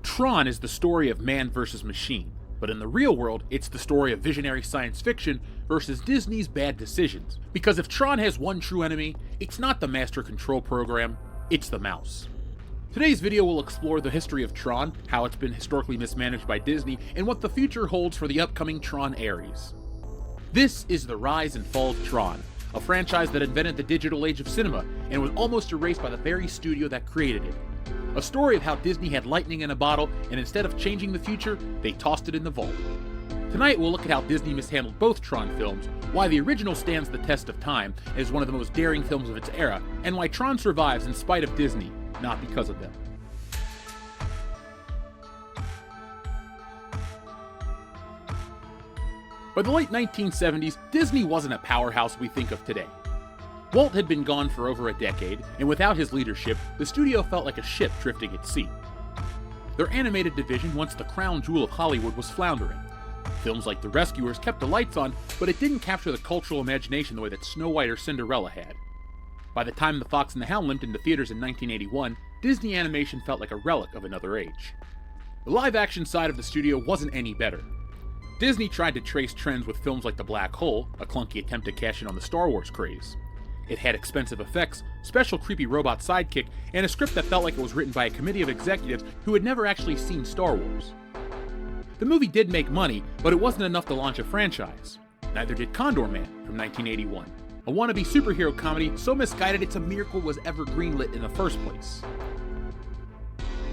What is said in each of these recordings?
Tron is the story of man versus machine, but in the real world, it's the story of visionary science fiction versus Disney's bad decisions. Because if Tron has one true enemy, it's not the master control program, it's the mouse. Today's video will explore the history of Tron, how it's been historically mismanaged by Disney, and what the future holds for the upcoming Tron Aries. This is the rise and fall of Tron, a franchise that invented the digital age of cinema and was almost erased by the very studio that created it. A story of how Disney had lightning in a bottle, and instead of changing the future, they tossed it in the vault. Tonight we'll look at how Disney mishandled both Tron films, why the original stands the test of time and is one of the most daring films of its era, and why Tron survives in spite of Disney, not because of them. By the late 1970s, Disney wasn't a powerhouse we think of today. Walt had been gone for over a decade, and without his leadership, the studio felt like a ship drifting at sea. Their animated division, once the crown jewel of Hollywood, was floundering. Films like The Rescuers kept the lights on, but it didn't capture the cultural imagination the way that Snow White or Cinderella had. By the time The Fox and the Hound limped into theaters in 1981, Disney animation felt like a relic of another age. The live-action side of the studio wasn't any better. Disney tried to trace trends with films like The Black Hole, a clunky attempt to cash in on the Star Wars craze. It had expensive effects, special creepy robot sidekick, and a script that felt like it was written by a committee of executives who had never actually seen Star Wars. The movie did make money, but it wasn't enough to launch a franchise. Neither did Condor Man from 1981, a wannabe superhero comedy so misguided it's a miracle was ever greenlit in the first place.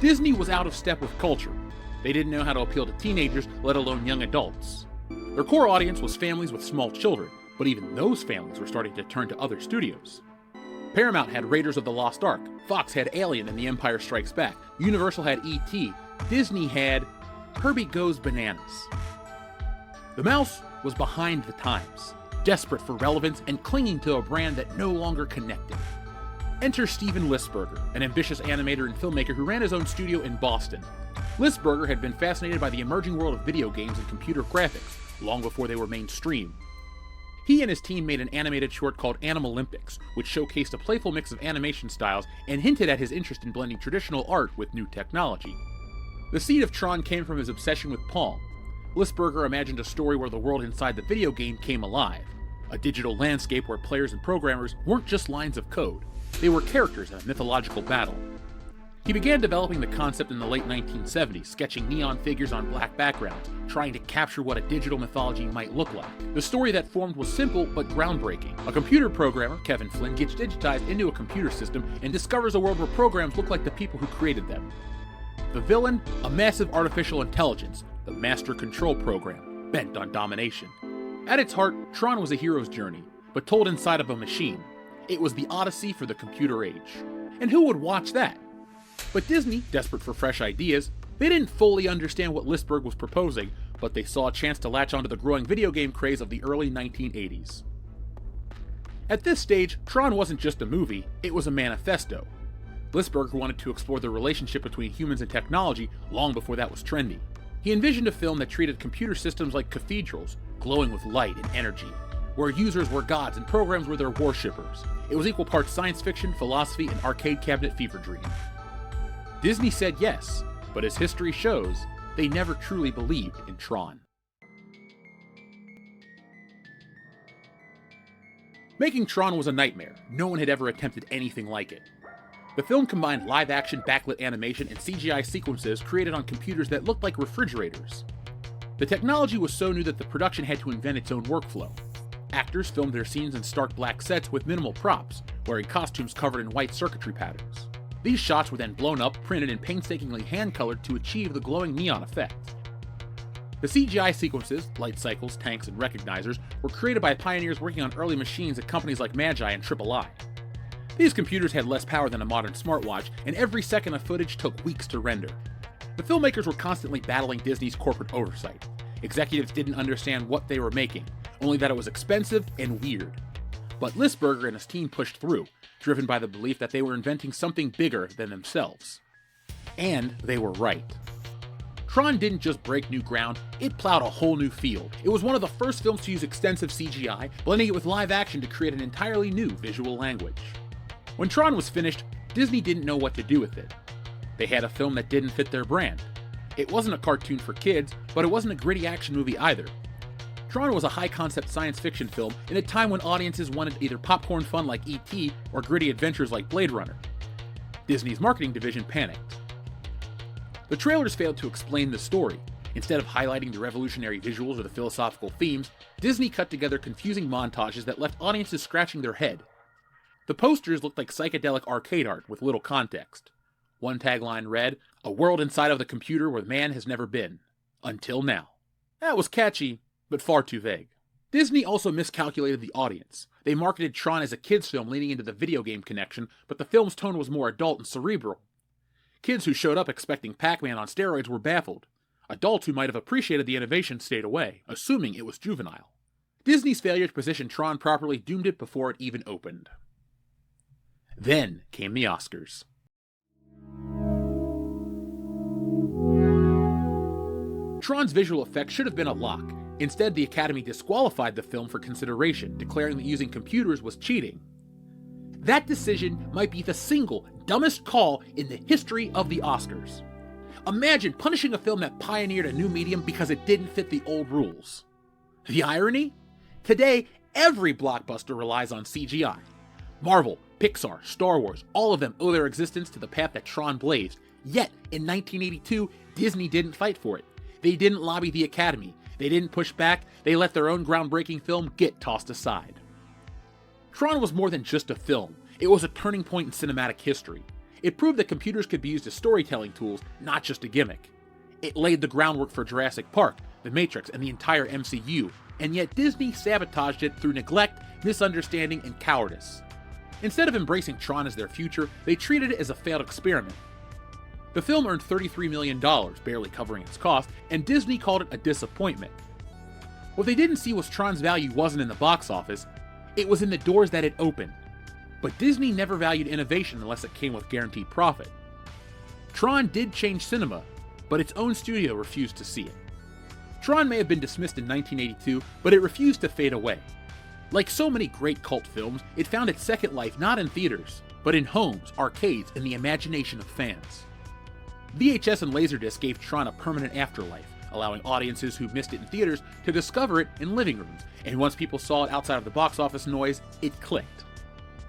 Disney was out of step with culture. They didn't know how to appeal to teenagers, let alone young adults. Their core audience was families with small children, but even those families were starting to turn to other studios. Paramount had Raiders of the Lost Ark, Fox had Alien and The Empire Strikes Back, Universal had E.T., Disney had Herbie Goes Bananas. The mouse was behind the times, desperate for relevance and clinging to a brand that no longer connected. Enter Steven Lisberger, an ambitious animator and filmmaker who ran his own studio in Boston. Lisberger had been fascinated by the emerging world of video games and computer graphics, long before they were mainstream. He and his team made an animated short called Animal Olympics, which showcased a playful mix of animation styles and hinted at his interest in blending traditional art with new technology. The seed of Tron came from his obsession with Pong. Lisberger imagined a story where the world inside the video game came alive, a digital landscape where players and programmers weren't just lines of code, they were characters in a mythological battle. He began developing the concept in the late 1970s, sketching neon figures on black backgrounds, trying to capture what a digital mythology might look like. The story that formed was simple but groundbreaking. A computer programmer, Kevin Flynn, gets digitized into a computer system and discovers a world where programs look like the people who created them. The villain, a massive artificial intelligence, the master control program, bent on domination. At its heart, Tron was a hero's journey, but told inside of a machine. It was the Odyssey for the computer age. And who would watch that? But Disney, desperate for fresh ideas, they didn't fully understand what Lisberg was proposing, but they saw a chance to latch onto the growing video game craze of the early 1980s. At this stage, Tron wasn't just a movie, it was a manifesto. Lisberger wanted to explore the relationship between humans and technology long before that was trendy. He envisioned a film that treated computer systems like cathedrals, glowing with light and energy, where users were gods and programs were their worshippers. It was equal parts science fiction, philosophy, and arcade cabinet fever dream. Disney said yes, but as history shows, they never truly believed in Tron. Making Tron was a nightmare. No one had ever attempted anything like it. The film combined live-action backlit animation and CGI sequences created on computers that looked like refrigerators. The technology was so new that the production had to invent its own workflow. Actors filmed their scenes in stark black sets with minimal props, wearing costumes covered in white circuitry patterns. These shots were then blown up, printed, and painstakingly hand-colored to achieve the glowing neon effect. The CGI sequences, light cycles, tanks, and recognizers, were created by pioneers working on early machines at companies like Magi and III. These computers had less power than a modern smartwatch, and every second of footage took weeks to render. The filmmakers were constantly battling Disney's corporate oversight. Executives didn't understand what they were making, only that it was expensive and weird. But Lisberger and his team pushed through, driven by the belief that they were inventing something bigger than themselves. And they were right. Tron didn't just break new ground, it plowed a whole new field. It was one of the first films to use extensive CGI, blending it with live action to create an entirely new visual language. When Tron was finished, Disney didn't know what to do with it. They had a film that didn't fit their brand. It wasn't a cartoon for kids, but it wasn't a gritty action movie either. Tron was a high-concept science fiction film in a time when audiences wanted either popcorn fun like E.T. or gritty adventures like Blade Runner. Disney's marketing division panicked. The trailers failed to explain the story. Instead of highlighting the revolutionary visuals or the philosophical themes, Disney cut together confusing montages that left audiences scratching their head. The posters looked like psychedelic arcade art with little context. One tagline read, "A world inside of the computer where man has never been. Until now." That was catchy, but far too vague. Disney also miscalculated the audience. They marketed Tron as a kids' film leaning into the video game connection, but the film's tone was more adult and cerebral. Kids who showed up expecting Pac-Man on steroids were baffled. Adults who might have appreciated the innovation stayed away, assuming it was juvenile. Disney's failure to position Tron properly doomed it before it even opened. Then came the Oscars. Tron's visual effects should have been a lock. Instead, the Academy disqualified the film for consideration, declaring that using computers was cheating. That decision might be the single dumbest call in the history of the Oscars. Imagine punishing a film that pioneered a new medium because it didn't fit the old rules. The irony? Today, every blockbuster relies on CGI. Marvel, Pixar, Star Wars, all of them owe their existence to the path that Tron blazed. Yet, in 1982, Disney didn't fight for it. They didn't lobby the Academy. They didn't push back. They let their own groundbreaking film get tossed aside. Tron was more than just a film. It was a turning point in cinematic history. It proved that computers could be used as storytelling tools, not just a gimmick. It laid the groundwork for Jurassic Park, The Matrix, and the entire MCU, and yet Disney sabotaged it through neglect, misunderstanding, and cowardice. Instead of embracing Tron as their future, they treated it as a failed experiment. The film earned $33 million, barely covering its cost, and Disney called it a disappointment. What they didn't see was Tron's value wasn't in the box office, it was in the doors that it opened. But Disney never valued innovation unless it came with guaranteed profit. Tron did change cinema, but its own studio refused to see it. Tron may have been dismissed in 1982, but it refused to fade away. Like so many great cult films, it found its second life not in theaters, but in homes, arcades, and the imagination of fans. VHS and Laserdisc gave Tron a permanent afterlife, allowing audiences who missed it in theaters to discover it in living rooms, and once people saw it outside of the box office noise, it clicked.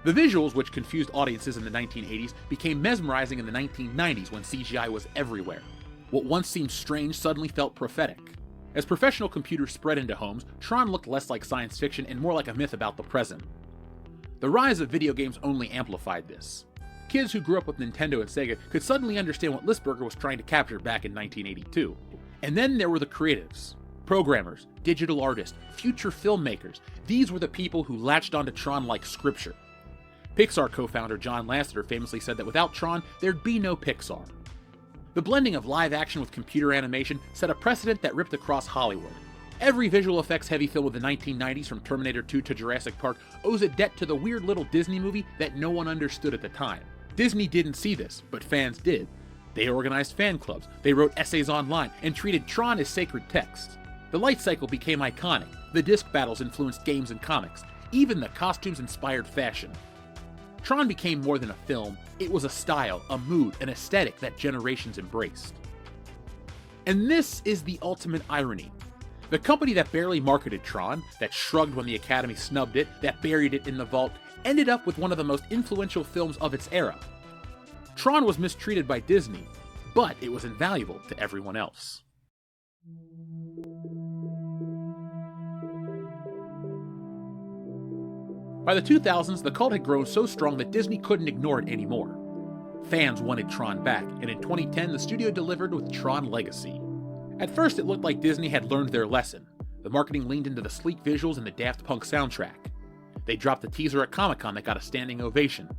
The visuals, which confused audiences in the 1980s, became mesmerizing in the 1990s when CGI was everywhere. What once seemed strange suddenly felt prophetic. As professional computers spread into homes, Tron looked less like science fiction and more like a myth about the present. The rise of video games only amplified this. Kids who grew up with Nintendo and Sega could suddenly understand what Listberger was trying to capture back in 1982. And then there were the creatives. Programmers, digital artists, future filmmakers. These were the people who latched onto Tron like scripture. Pixar co-founder John Lasseter famously said that without Tron, there'd be no Pixar. The blending of live action with computer animation set a precedent that ripped across Hollywood. Every visual effects heavy film of the 1990s, from Terminator 2 to Jurassic Park, owes a debt to the weird little Disney movie that no one understood at the time. Disney didn't see this, but fans did. They organized fan clubs, they wrote essays online, and treated Tron as sacred text. The light cycle became iconic, the disc battles influenced games and comics, even the costumes inspired fashion. Tron became more than a film, it was a style, a mood, an aesthetic that generations embraced. And this is the ultimate irony. The company that barely marketed Tron, that shrugged when the Academy snubbed it, that buried it in the vault, ended up with one of the most influential films of its era. Tron was mistreated by Disney, but it was invaluable to everyone else. By the 2000s, the cult had grown so strong that Disney couldn't ignore it anymore. Fans wanted Tron back, and in 2010, the studio delivered with Tron Legacy. At first, it looked like Disney had learned their lesson. The marketing leaned into the sleek visuals and the Daft Punk soundtrack. They dropped the teaser at Comic-Con that got a standing ovation.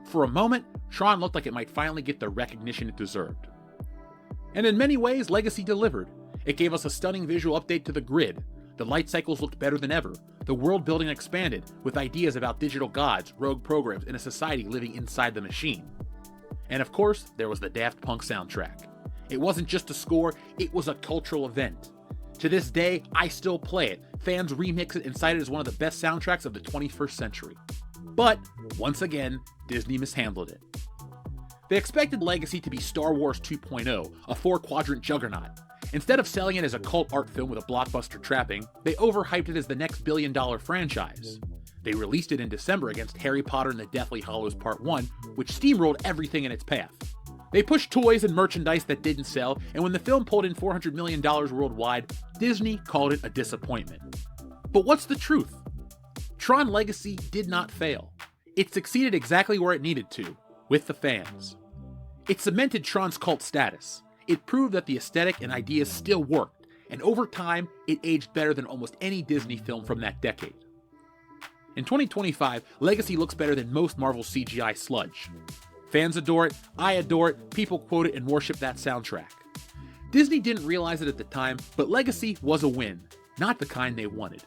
For a moment, Tron looked like it might finally get the recognition it deserved. And in many ways, Legacy delivered. It gave us a stunning visual update to the grid. The light cycles looked better than ever. The world building expanded, with ideas about digital gods, rogue programs, and a society living inside the machine. And of course, there was the Daft Punk soundtrack. It wasn't just a score, it was a cultural event. To this day, I still play it. Fans remix it and cite it as one of the best soundtracks of the 21st century. But, once again, Disney mishandled it. They expected Legacy to be Star Wars 2.0, a 4-quadrant juggernaut. Instead of selling it as a cult art film with a blockbuster trapping, they overhyped it as the next billion-dollar franchise. They released it in December against Harry Potter and the Deathly Hallows Part 1, which steamrolled everything in its path. They pushed toys and merchandise that didn't sell, and when the film pulled in $400 million worldwide, Disney called it a disappointment. But what's the truth? Tron Legacy did not fail. It succeeded exactly where it needed to, with the fans. It cemented Tron's cult status. It proved that the aesthetic and ideas still worked, and over time, it aged better than almost any Disney film from that decade. In 2025, Legacy looks better than most Marvel CGI sludge. Fans adore it, I adore it, people quote it and worship that soundtrack. Disney didn't realize it at the time, but Legacy was a win, not the kind they wanted.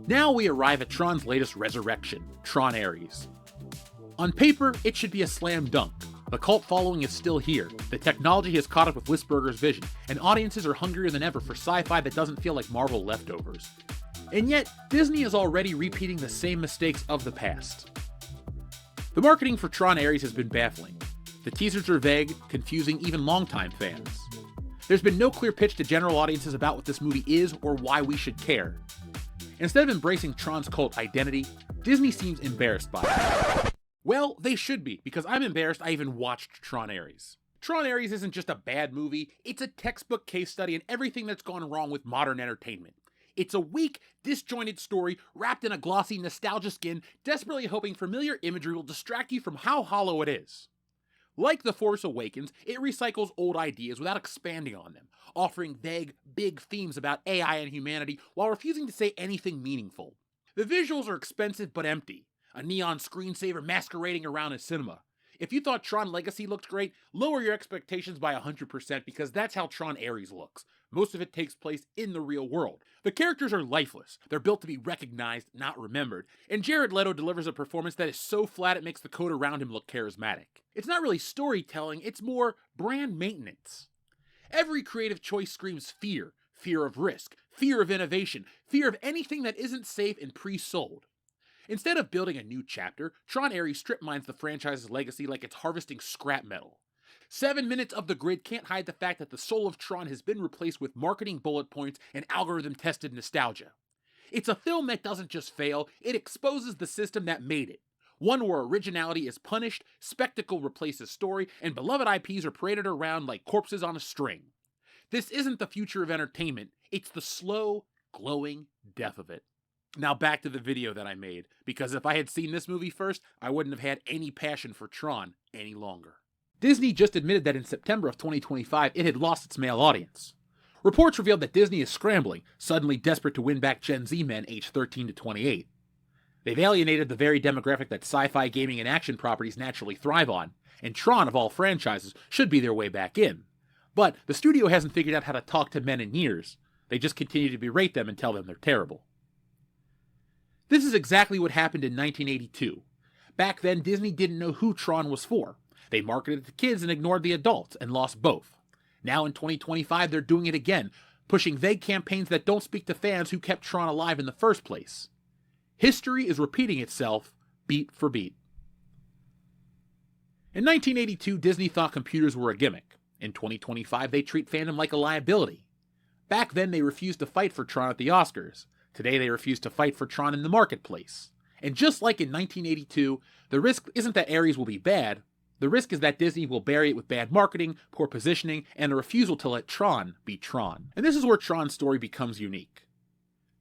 Now we arrive at Tron's latest resurrection, Tron Aries. On paper, it should be a slam dunk. The cult following is still here, the technology has caught up with Wisberger's vision, and audiences are hungrier than ever for sci-fi that doesn't feel like Marvel leftovers. And yet, Disney is already repeating the same mistakes of the past. The marketing for Tron Aries has been baffling. The teasers are vague, confusing even longtime fans. There's been no clear pitch to general audiences about what this movie is or why we should care. Instead of embracing Tron's cult identity, Disney seems embarrassed by it. Well, they should be, because I'm embarrassed I even watched Tron Aries. Tron Aries isn't just a bad movie, it's a textbook case study in everything that's gone wrong with modern entertainment. It's a weak, disjointed story wrapped in a glossy nostalgia skin, desperately hoping familiar imagery will distract you from how hollow it is. Like The Force Awakens, it recycles old ideas without expanding on them, offering vague, big themes about AI and humanity while refusing to say anything meaningful. The visuals are expensive but empty, a neon screensaver masquerading around a cinema. If you thought Tron Legacy looked great, lower your expectations by 100% because that's how Tron Aries looks. Most of it takes place in the real world. The characters are lifeless, they're built to be recognized, not remembered, and Jared Leto delivers a performance that is so flat it makes the code around him look charismatic. It's not really storytelling, it's more brand maintenance. Every creative choice screams fear, fear of risk, fear of innovation, fear of anything that isn't safe and pre-sold. Instead of building a new chapter, Tron Aries strip mines the franchise's legacy like it's harvesting scrap metal. 7 minutes of the grid can't hide the fact that the soul of Tron has been replaced with marketing bullet points and algorithm-tested nostalgia. It's a film that doesn't just fail, it exposes the system that made it. One where originality is punished, spectacle replaces story, and beloved IPs are paraded around like corpses on a string. This isn't the future of entertainment, it's the slow, glowing death of it. Now back to the video that I made, because if I had seen this movie first, I wouldn't have had any passion for Tron any longer. Disney just admitted that in September of 2025, it had lost its male audience. Reports revealed that Disney is scrambling, suddenly desperate to win back Gen Z men aged 13 to 28. They've alienated the very demographic that sci-fi gaming and action properties naturally thrive on, and Tron, of all franchises, should be their way back in. But the studio hasn't figured out how to talk to men in years. They just continue to berate them and tell them they're terrible. This is exactly what happened in 1982. Back then, Disney didn't know who Tron was for. They marketed it to kids and ignored the adults, and lost both. Now in 2025, they're doing it again, pushing vague campaigns that don't speak to fans who kept Tron alive in the first place. History is repeating itself, beat for beat. In 1982, Disney thought computers were a gimmick. In 2025, they treat fandom like a liability. Back then, they refused to fight for Tron at the Oscars. Today, they refuse to fight for Tron in the marketplace. And just like in 1982, the risk isn't that Aries will be bad, the risk is that Disney will bury it with bad marketing, poor positioning, and a refusal to let Tron be Tron. And this is where Tron's story becomes unique.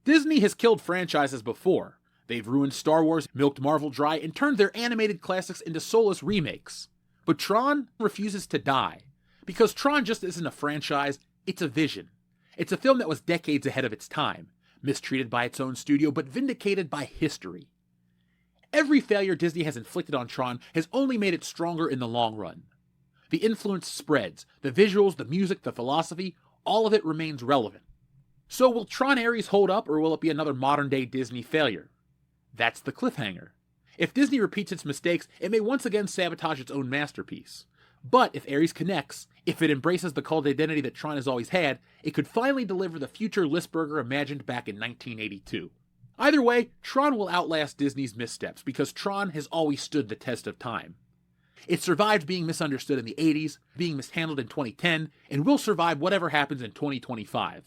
Disney has killed franchises before. They've ruined Star Wars, milked Marvel dry, and turned their animated classics into soulless remakes. But Tron refuses to die. Because Tron just isn't a franchise, it's a vision. It's a film that was decades ahead of its time, mistreated by its own studio, but vindicated by history. Every failure Disney has inflicted on Tron has only made it stronger in the long run. The influence spreads, the visuals, the music, the philosophy, all of it remains relevant. So will Tron Aries hold up, or will it be another modern-day Disney failure? That's the cliffhanger. If Disney repeats its mistakes, it may once again sabotage its own masterpiece. But if Aries connects, if it embraces the cult identity that Tron has always had, it could finally deliver the future Wisberger imagined back in 1982. Either way, Tron will outlast Disney's missteps, because Tron has always stood the test of time. It survived being misunderstood in the 80s, being mishandled in 2010, and will survive whatever happens in 2025.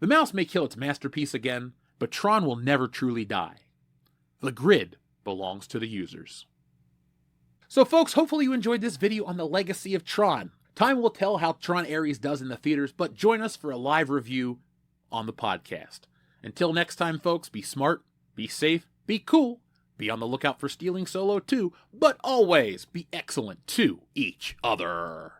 The mouse may kill its masterpiece again, but Tron will never truly die. The grid belongs to the users. So folks, hopefully you enjoyed this video on the legacy of Tron. Time will tell how Tron Aries does in the theaters, but join us for a live review on the podcast. Until next time, folks, be smart, be safe, be cool, be on the lookout for stealing Solo too, but always be excellent to each other.